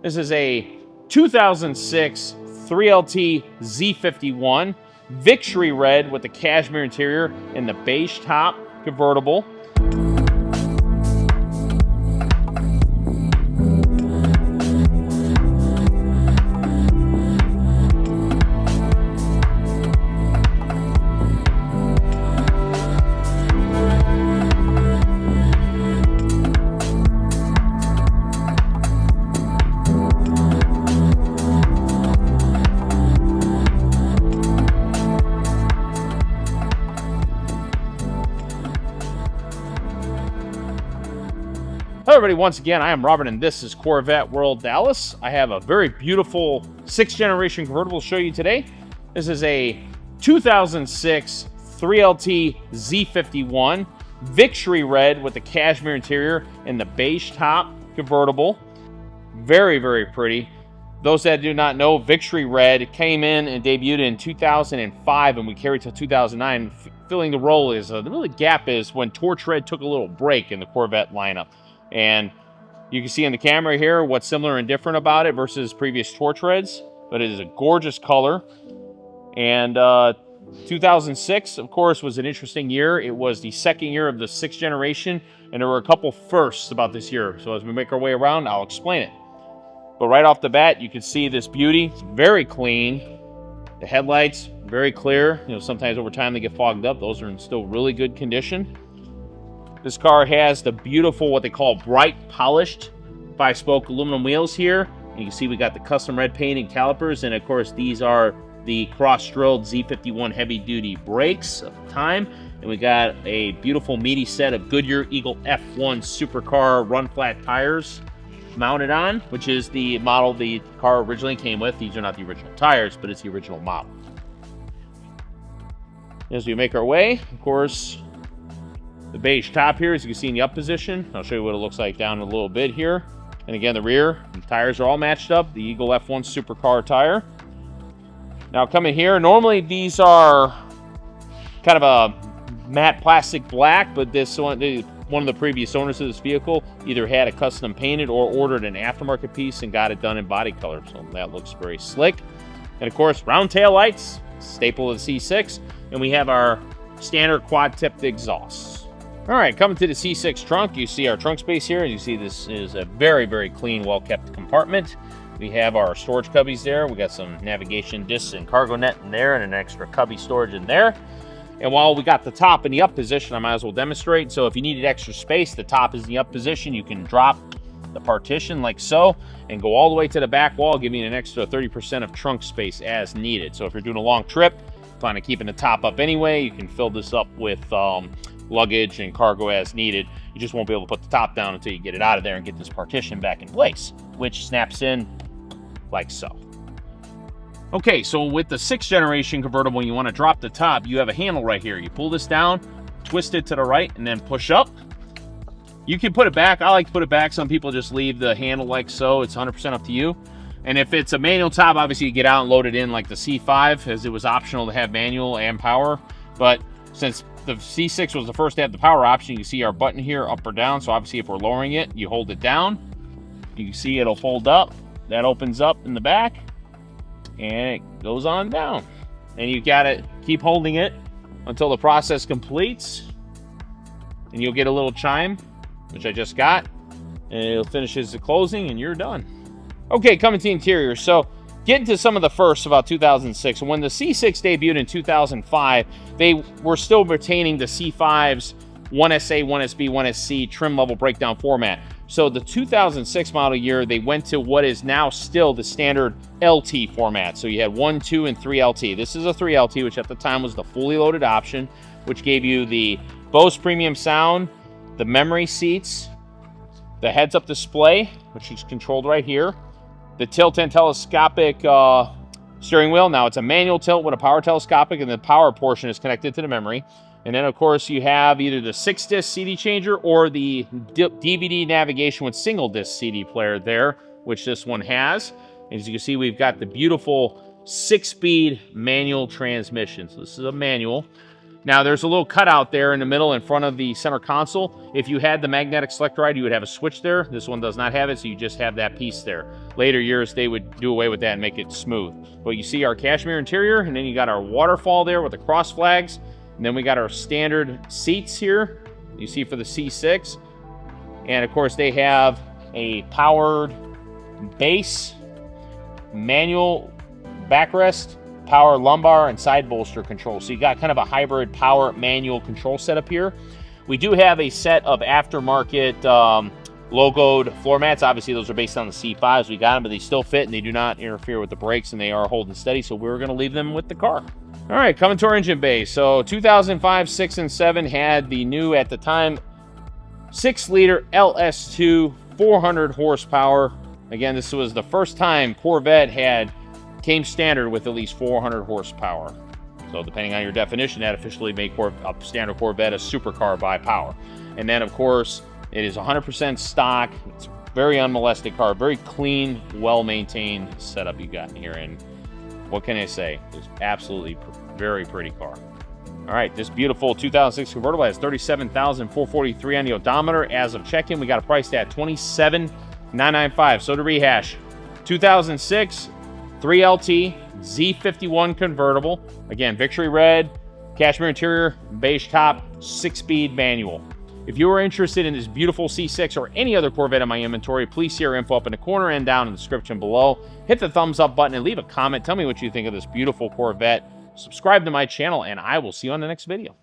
This is a 2006 3LT Z51 Victory Red with the cashmere interior and the beige top convertible. Hello everybody, once again, I am Robert and this is Corvette World Dallas. I have a very beautiful 6th generation convertible to show you today. This is a 2006 3LT Z51 Victory Red with the cashmere interior and the beige top convertible. Very, very pretty. Those that do not know, Victory Red came in and debuted in 2005 and we carried till 2009. Filling the role is, the really gap is when Torch Red took a little break in the Corvette lineup. And you can see in the camera here what's similar and different about it versus previous Torch Reds. But it is a gorgeous color. And 2006, of course, was an interesting year. It was the second year of the 6th generation, and there were a couple firsts about this year. So as we make our way around, I'll explain it. But right off the bat, you can see this beauty. It's very clean. The headlights, very clear. You know, sometimes over time they get fogged up. Those are in still really good condition. This car has the beautiful, what they call bright polished 5-spoke aluminum wheels here. And you can see we got the custom red paint and calipers. And of course, these are the cross-drilled Z51 heavy-duty brakes of the time. And we got a beautiful meaty set of Goodyear Eagle F1 supercar run-flat tires mounted on, which is the model the car originally came with. These are not the original tires, but it's the original model. As we make our way, of course, the beige top here, as you can see in the up position. I'll show you what it looks like down a little bit here. And again, the rear, the tires are all matched up. The Eagle F1 supercar tire. Now coming here, normally these are kind of a matte plastic black, but this one of the previous owners of this vehicle either had a custom painted or ordered an aftermarket piece and got it done in body color. So that looks very slick. And of course, round tail lights, staple of the C6. And we have our standard quad-tipped exhausts. All right, coming to the C6 trunk, you see our trunk space here. You see this is a very, very clean, well-kept compartment. We have our storage cubbies there. We got some navigation discs and cargo net in there and an extra cubby storage in there. And while we got the top in the up position, I might as well demonstrate. So if you needed extra space, the top is in the up position. You can drop the partition like so and go all the way to the back wall, giving you an extra 30% of trunk space as needed. So if you're doing a long trip, plan on keeping the top up anyway, you can fill this up with luggage and cargo as needed. You just won't be able to put the top down until you get it out of there and get this partition back in place, which snaps in like so. Okay, so with the 6th generation convertible, when you want to drop the top, you have a handle right here. You pull this down, twist it to the right, and then push up. You can put it back. I like to put it back. Some people just leave the handle like so. It's 100% up to you. And if it's a manual top, obviously you get out and load it in like the C5, as it was optional to have manual and power. But since the C6 was the first to have the power option, you can see our button here, up or down. So obviously if we're lowering it, you hold it down. You can see it'll fold up. That opens up in the back and it goes on down. And you got to keep holding it until the process completes. And you'll get a little chime, which I just got. And it finishes the closing and you're done. Okay, coming to the interior. So getting to some of the firsts about 2006. When the C6 debuted in 2005, they were still retaining the C5's 1SA, 1SB, 1SC trim level breakdown format. So the 2006 model year, they went to what is now still the standard LT format. So you had 1, 2, and 3 LT. This is a 3 LT, which at the time was the fully loaded option, which gave you the Bose premium sound, the memory seats, the heads-up display, which is controlled right here, the tilt and telescopic steering wheel. Now it's a manual tilt with a power telescopic, and the power portion is connected to the memory. And then, of course, you have either the 6-disc CD changer or the DVD navigation with single-disc CD player there, which this one has. And as you can see, we've got the beautiful 6-speed manual transmission. So this is a manual. Now, there's a little cutout there in the middle in front of the center console. If you had the magnetic selector ride, you would have a switch there. This one does not have it, so you just have that piece there. Later years, they would do away with that and make it smooth. But you see our cashmere interior, and then you got our waterfall there with the cross flags. And then we got our standard seats here, you see for the C6. And of course, they have a powered base, manual backrest, power lumbar, and side bolster control. So you got kind of a hybrid power manual control setup here. We do have a set of aftermarket logoed floor mats. Obviously, those are based on the C5s. We got them, but they still fit and they do not interfere with the brakes, and they are holding steady. So we're going to leave them with the car. All right, coming to our engine bay. So 2005, 6, and 7 had the new, at the time, 6-liter LS2, 400 horsepower. Again, this was the first time Corvette came standard with at least 400 horsepower. So depending on your definition, that officially made a standard Corvette a supercar by power. And then, of course, it is 100% stock. It's a very unmolested car, very clean, well-maintained setup you got in here. And what can I say? It's absolutely very pretty car. All right, this beautiful 2006 convertible has 37,443 on the odometer. As of check-in, we got it priced at $27,995. So to rehash, 2006 3LT Z51 convertible. Again, Victory Red, cashmere interior, beige top, 6-speed manual. If you are interested in this beautiful C6 or any other Corvette in my inventory, please see our info up in the corner and down in the description below. Hit the thumbs up button and leave a comment. Tell me what you think of this beautiful Corvette. Subscribe to my channel, and I will see you on the next video.